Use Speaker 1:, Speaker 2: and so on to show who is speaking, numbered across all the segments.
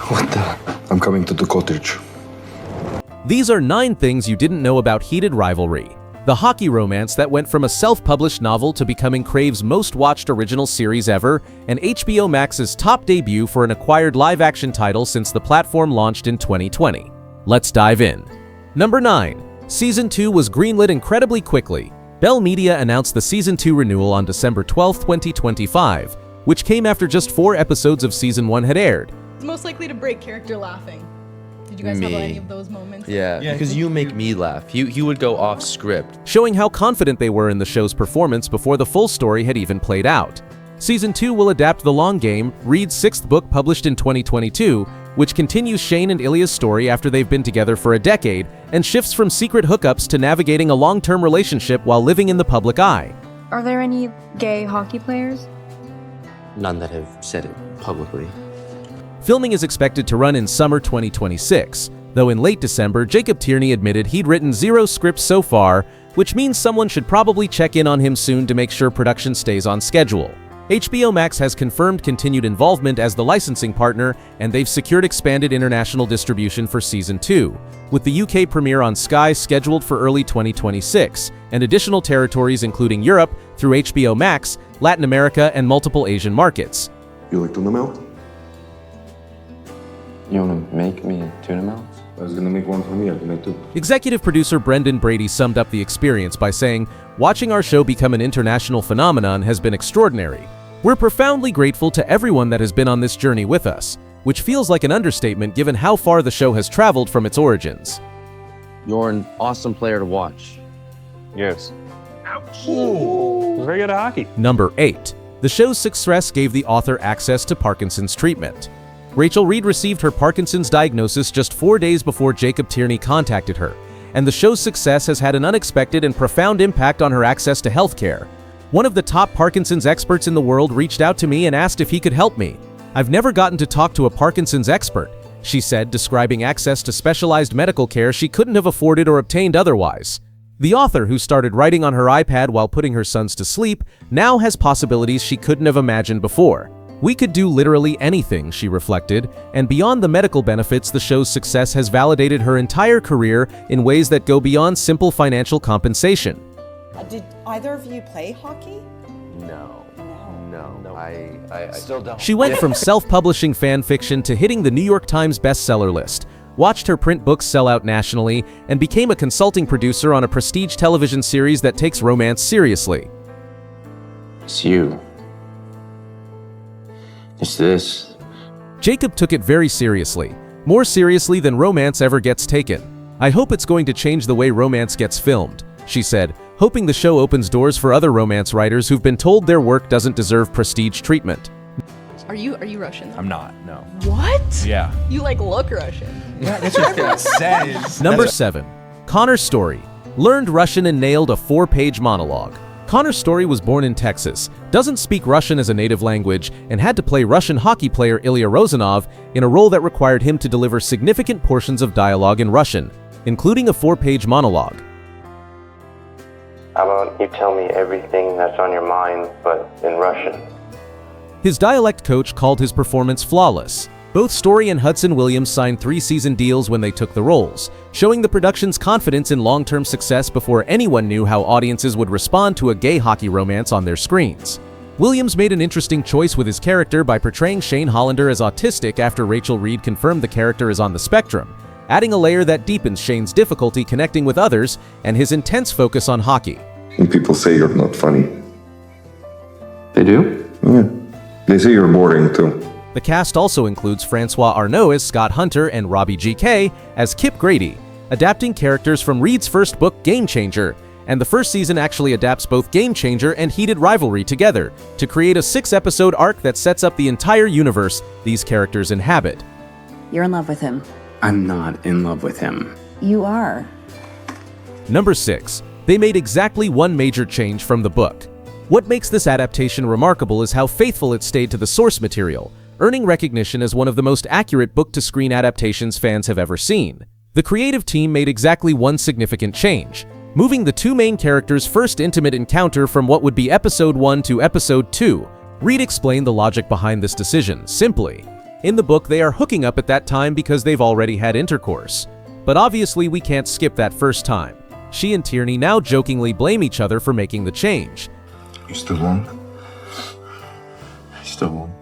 Speaker 1: What the? I'm coming to the cottage.
Speaker 2: These are 9 things you didn't know about Heated Rivalry, the hockey romance that went from a self-published novel to becoming Crave's most-watched original series ever and HBO Max's top debut for an acquired live-action title since the platform launched in 2020. Let's dive in. Number 9. Season 2 was greenlit incredibly quickly. Bell Media announced the Season 2 renewal on December 12, 2025, which came after just 4 episodes of Season 1 had aired.
Speaker 3: It's most likely to break character laughing. Did you guys have any of those moments?
Speaker 4: Yeah, because you make me laugh. He would go off script.
Speaker 2: Showing how confident they were in the show's performance before the full story had even played out. Season 2 will adapt The Long Game, Reid's 6th book published in 2022, which continues Shane and Ilya's story after they've been together for a decade and shifts from secret hookups to navigating a long-term relationship while living in the public eye.
Speaker 5: Are there any gay hockey players?
Speaker 4: None that have said it publicly.
Speaker 2: Filming is expected to run in summer 2026, though in late December, Jacob Tierney admitted he'd written 0 scripts so far, which means someone should probably check in on him soon to make sure production stays on schedule. HBO Max has confirmed continued involvement as the licensing partner, and they've secured expanded international distribution for Season 2, with the UK premiere on Sky scheduled for early 2026, and additional territories including Europe through HBO Max, Latin America, and multiple Asian markets.
Speaker 1: You like tuna melt?
Speaker 4: You want to make me a tuna melt?
Speaker 1: I was gonna make one for me, I can make 2.
Speaker 2: Executive producer Brendan Brady summed up the experience by saying, "Watching our show become an international phenomenon has been extraordinary. We're profoundly grateful to everyone that has been on this journey with us," which feels like an understatement given how far the show has traveled from its origins.
Speaker 4: You're an awesome player to watch.
Speaker 6: Yes. Ouch. Ooh. Very good at hockey.
Speaker 2: Number 8. The show's success gave the author access to Parkinson's treatment. Rachel Reid received her Parkinson's diagnosis just 4 days before Jacob Tierney contacted her, and the show's success has had an unexpected and profound impact on her access to healthcare. One of the top Parkinson's experts in the world reached out to me and asked if he could help me. "I've never gotten to talk to a Parkinson's expert," she said, describing access to specialized medical care she couldn't have afforded or obtained otherwise. The author, who started writing on her iPad while putting her sons to sleep, now has possibilities she couldn't have imagined before. "We could do literally anything," she reflected, and beyond the medical benefits, the show's success has validated her entire career in ways that go beyond simple financial compensation.
Speaker 7: Did either of you play hockey?
Speaker 4: No. I still don't.
Speaker 2: She went from self-publishing fan fiction to hitting the New York Times bestseller list, watched her print books sell out nationally, and became a consulting producer on a prestige television series that takes romance seriously.
Speaker 4: It's you. It's this.
Speaker 2: Jacob took it very seriously, more seriously than romance ever gets taken. "I hope it's going to change the way romance gets filmed," she said, hoping the show opens doors for other romance writers who've been told their work doesn't deserve prestige treatment.
Speaker 3: Are you Russian?
Speaker 6: I'm not, no.
Speaker 3: What?
Speaker 6: Yeah.
Speaker 3: You look Russian.
Speaker 6: Yeah, that's what everyone says.
Speaker 2: Number 7. Connor's story. Learned Russian and nailed a 4-page monologue. Connor's story was born in Texas, doesn't speak Russian as a native language, and had to play Russian hockey player Ilya Rozanov in a role that required him to deliver significant portions of dialogue in Russian, including a 4-page monologue.
Speaker 8: How about you tell me everything that's on your mind, but in Russian?
Speaker 2: His dialect coach called his performance flawless. Both Story and Hudson Williams signed 3-season deals when they took the roles, showing the production's confidence in long-term success before anyone knew how audiences would respond to a gay hockey romance on their screens. Williams made an interesting choice with his character by portraying Shane Hollander as autistic after Rachel Reid confirmed the character is on the spectrum, adding a layer that deepens Shane's difficulty connecting with others and his intense focus on hockey.
Speaker 1: And people say you're not funny.
Speaker 4: They do?
Speaker 1: Yeah. They say you're boring too.
Speaker 2: The cast also includes Francois Arnault as Scott Hunter and Robbie G.K. as Kip Grady, adapting characters from Reid's first book, Game Changer, and the first season actually adapts both Game Changer and Heated Rivalry together to create a 6-episode arc that sets up the entire universe these characters inhabit.
Speaker 5: You're in love with him.
Speaker 9: I'm not in love with him.
Speaker 5: You are.
Speaker 2: Number 6. They made exactly one major change from the book. What makes this adaptation remarkable is how faithful it stayed to the source material, earning recognition as one of the most accurate book-to-screen adaptations fans have ever seen. The creative team made exactly one significant change, moving the 2 main characters' first intimate encounter from what would be Episode 1 to Episode 2. Reid explained the logic behind this decision, simply. In the book, they are hooking up at that time because they've already had intercourse. But obviously we can't skip that first time. She and Tierney now jokingly blame each other for making the change.
Speaker 1: You still won't? Still won't.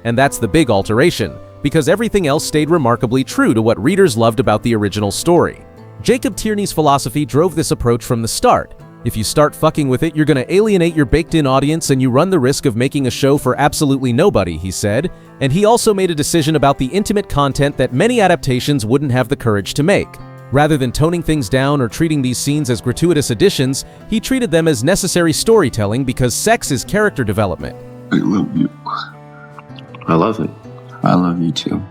Speaker 2: And that's the big alteration, because everything else stayed remarkably true to what readers loved about the original story. Jacob Tierney's philosophy drove this approach from the start. If you start fucking with it, you're gonna alienate your baked-in audience and you run the risk of making a show for absolutely nobody, he said. And he also made a decision about the intimate content that many adaptations wouldn't have the courage to make. Rather than toning things down or treating these scenes as gratuitous additions, he treated them as necessary storytelling because sex is character development.
Speaker 1: I love you.
Speaker 9: I love it. I love you too.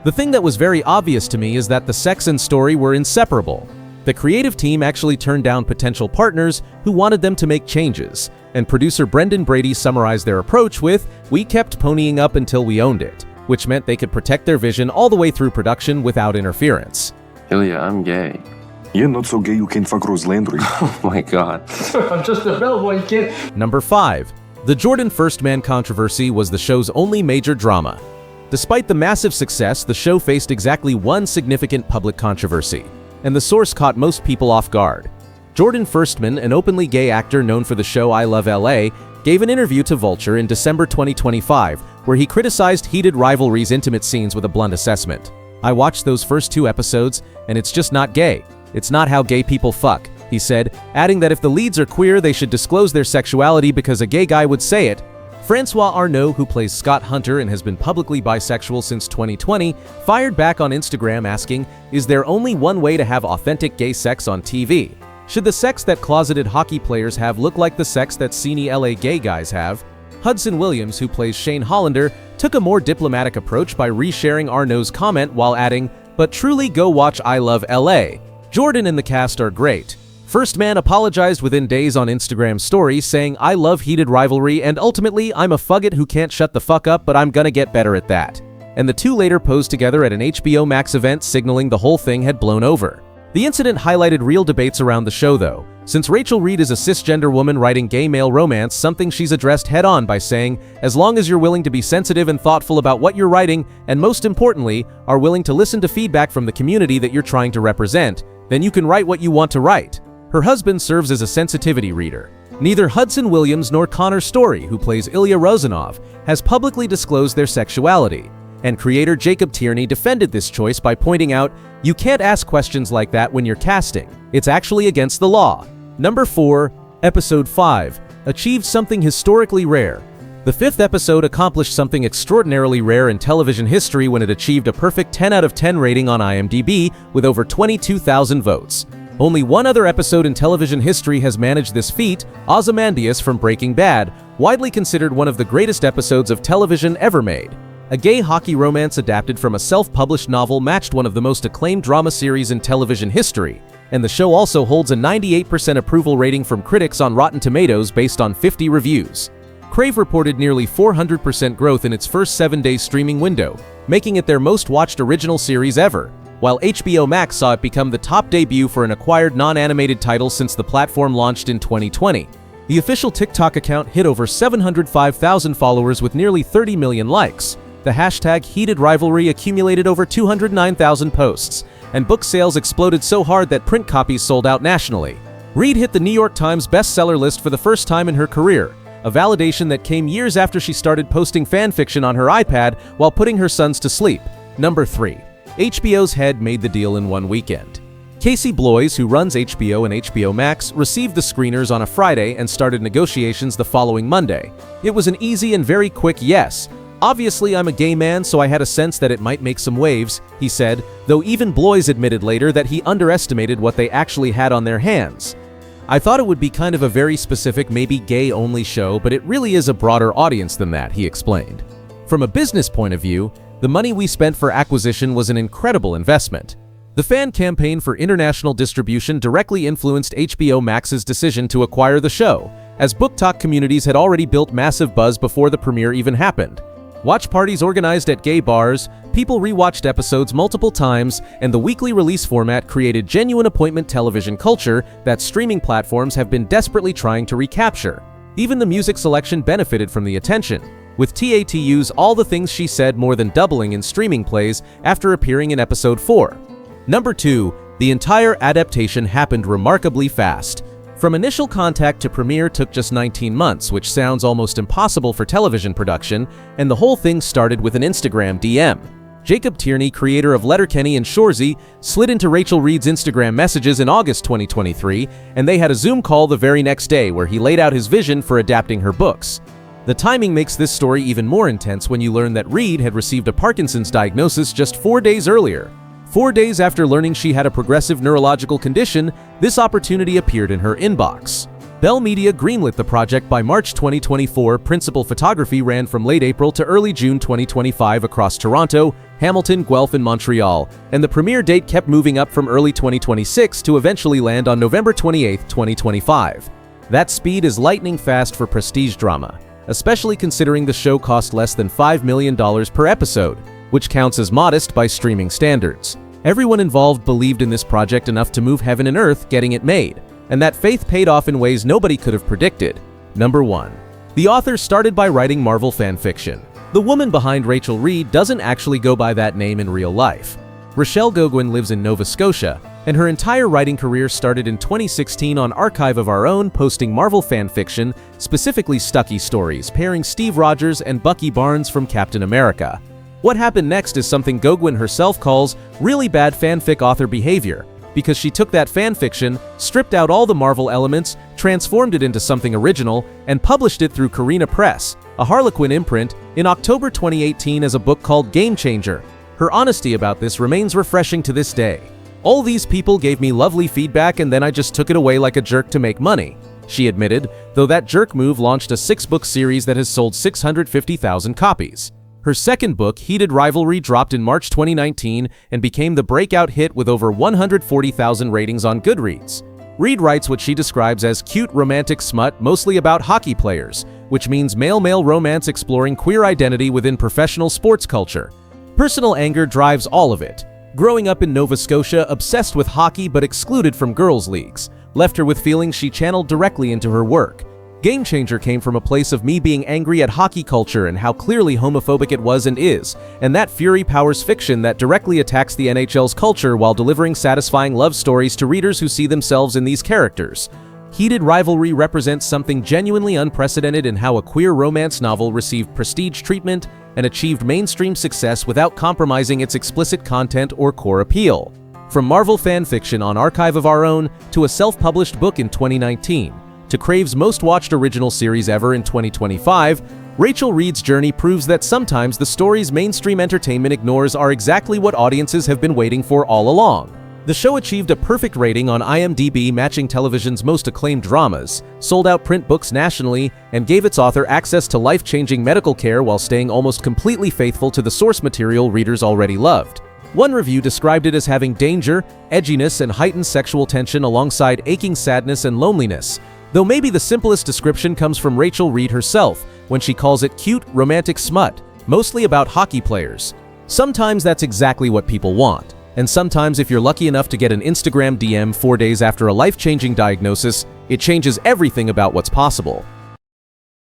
Speaker 2: The thing that was very obvious to me is that the sex and story were inseparable. The creative team actually turned down potential partners who wanted them to make changes, and producer Brendan Brady summarized their approach with, "We kept ponying up until we owned it," which meant they could protect their vision all the way through production without interference.
Speaker 9: Ilya, I'm gay.
Speaker 1: You're not so gay you can fuck Rose Landry.
Speaker 9: Oh my god.
Speaker 6: I'm just a bellboy kid.
Speaker 2: Number 5. The Jordan First Man controversy was the show's only major drama. Despite the massive success, the show faced exactly one significant public controversy, and the source caught most people off guard. Jordan Firstman, an openly gay actor known for the show I Love LA, gave an interview to Vulture in December 2025, where he criticized Heated Rivalry's intimate scenes with a blunt assessment. "I watched those first 2 episodes, and it's just not gay. It's not how gay people fuck," he said, adding that if the leads are queer, they should disclose their sexuality because a gay guy would say it. Francois Arnault, who plays Scott Hunter and has been publicly bisexual since 2020, fired back on Instagram asking, "Is there only one way to have authentic gay sex on TV? Should the sex that closeted hockey players have look like the sex that sceney LA gay guys have?" Hudson Williams, who plays Shane Hollander, took a more diplomatic approach by resharing Arnault's comment while adding, "But truly go watch I Love LA. Jordan and the cast are great." First Man apologized within days on Instagram stories, saying, "I love Heated Rivalry, and ultimately, I'm a fuggot who can't shut the fuck up, but I'm gonna get better at that." And the two later posed together at an HBO Max event, signaling the whole thing had blown over. The incident highlighted real debates around the show, though, since Rachel Reid is a cisgender woman writing gay male romance, something she's addressed head-on by saying, "As long as you're willing to be sensitive and thoughtful about what you're writing, and most importantly, are willing to listen to feedback from the community that you're trying to represent, then you can write what you want to write." Her husband serves as a sensitivity reader. Neither Hudson Williams nor Connor Story, who plays Ilya Rozanov, has publicly disclosed their sexuality, and creator Jacob Tierney defended this choice by pointing out, "You can't ask questions like that when you're casting. It's actually against the law." Number 4, Episode 5, achieved something historically rare. The 5th episode accomplished something extraordinarily rare in television history when it achieved a perfect 10 out of 10 rating on IMDb with over 22,000 votes. Only one other episode in television history has managed this feat, Ozymandias from Breaking Bad, widely considered one of the greatest episodes of television ever made. A gay hockey romance adapted from a self-published novel matched one of the most acclaimed drama series in television history, and the show also holds a 98% approval rating from critics on Rotten Tomatoes based on 50 reviews. Crave reported nearly 400% growth in its first 7-day streaming window, making it their most watched original series ever, while HBO Max saw it become the top debut for an acquired non-animated title since the platform launched in 2020. The official TikTok account hit over 705,000 followers with nearly 30 million likes. The hashtag Heated Rivalry accumulated over 209,000 posts, and book sales exploded so hard that print copies sold out nationally. Reid hit the New York Times bestseller list for the first time in her career, a validation that came years after she started posting fanfiction on her iPad while putting her sons to sleep. Number 3. HBO's head made the deal in one weekend. Casey Bloys, who runs HBO and HBO Max, received the screeners on a Friday and started negotiations the following Monday. "It was an easy and very quick yes. Obviously, I'm a gay man, so I had a sense that it might make some waves," he said, though even Bloys admitted later that he underestimated what they actually had on their hands. "I thought it would be kind of a very specific, maybe gay-only show, but it really is a broader audience than that," he explained. From a business point of view, the money we spent for acquisition was an incredible investment. The fan campaign for international distribution directly influenced HBO Max's decision to acquire the show, as BookTok communities had already built massive buzz before the premiere even happened. Watch parties organized at gay bars, people rewatched episodes multiple times, and the weekly release format created genuine appointment television culture that streaming platforms have been desperately trying to recapture. Even the music selection benefited from the attention. with TATU's All the Things She Said more than doubling in streaming plays after appearing in episode 4. Number 2. The entire adaptation happened remarkably fast. From initial contact to premiere took just 19 months, which sounds almost impossible for television production, and the whole thing started with an Instagram DM. Jacob Tierney, creator of Letterkenny and Shoresy, slid into Rachel Reid's Instagram messages in August 2023, and they had a Zoom call the very next day where he laid out his vision for adapting her books. The timing makes this story even more intense when you learn that Reid had received a Parkinson's diagnosis just 4 days earlier. 4 days after learning she had a progressive neurological condition, this opportunity appeared in her inbox. Bell Media greenlit the project by March 2024. Principal photography ran from late April to early June 2025 across Toronto, Hamilton, Guelph, and Montreal, and the premiere date kept moving up from early 2026 to eventually land on November 28, 2025. That speed is lightning fast for prestige drama, especially considering the show cost less than $5 million per episode, which counts as modest by streaming standards. Everyone involved believed in this project enough to move heaven and earth getting it made, and that faith paid off in ways nobody could have predicted. Number 1. The author started by writing Marvel fanfiction. The woman behind Rachel Reid doesn't actually go by that name in real life. Rochelle Goguen lives in Nova Scotia, and her entire writing career started in 2016 on Archive of Our Own, posting Marvel fanfiction, specifically Stucky stories, pairing Steve Rogers and Bucky Barnes from Captain America. What happened next is something Goguen herself calls really bad fanfic author behavior, because she took that fanfiction, stripped out all the Marvel elements, transformed it into something original, and published it through Carina Press, a Harlequin imprint, in October 2018 as a book called Game Changer. Her honesty about this remains refreshing to this day. All these people gave me lovely feedback and then I just took it away like a jerk to make money, she admitted, though that jerk move launched a 6-book series that has sold 650,000 copies. Her second book, Heated Rivalry, dropped in March 2019 and became the breakout hit with over 140,000 ratings on Goodreads. Reid writes what she describes as cute romantic smut, mostly about hockey players, which means male-male romance exploring queer identity within professional sports culture. Personal anger drives all of it. Growing up in Nova Scotia, obsessed with hockey but excluded from girls' leagues, left her with feelings she channeled directly into her work. Game Changer came from a place of me being angry at hockey culture and how clearly homophobic it was and is, and that fury powers fiction that directly attacks the NHL's culture while delivering satisfying love stories to readers who see themselves in these characters. Heated Rivalry represents something genuinely unprecedented in how a queer romance novel received prestige treatment and achieved mainstream success without compromising its explicit content or core appeal. From Marvel fanfiction on Archive of Our Own to a self-published book in 2019, to Crave's most-watched original series ever in 2025, Rachel Reid's journey proves that sometimes the stories mainstream entertainment ignores are exactly what audiences have been waiting for all along. The show achieved a perfect rating on IMDb, matching television's most acclaimed dramas, sold out print books nationally, and gave its author access to life-changing medical care while staying almost completely faithful to the source material readers already loved. One review described it as having danger, edginess, and heightened sexual tension alongside aching sadness and loneliness, though maybe the simplest description comes from Rachel Reid herself when she calls it cute, romantic smut, mostly about hockey players. Sometimes that's exactly what people want, and sometimes if you're lucky enough to get an Instagram DM 4 days after a life-changing diagnosis, it changes everything about what's possible.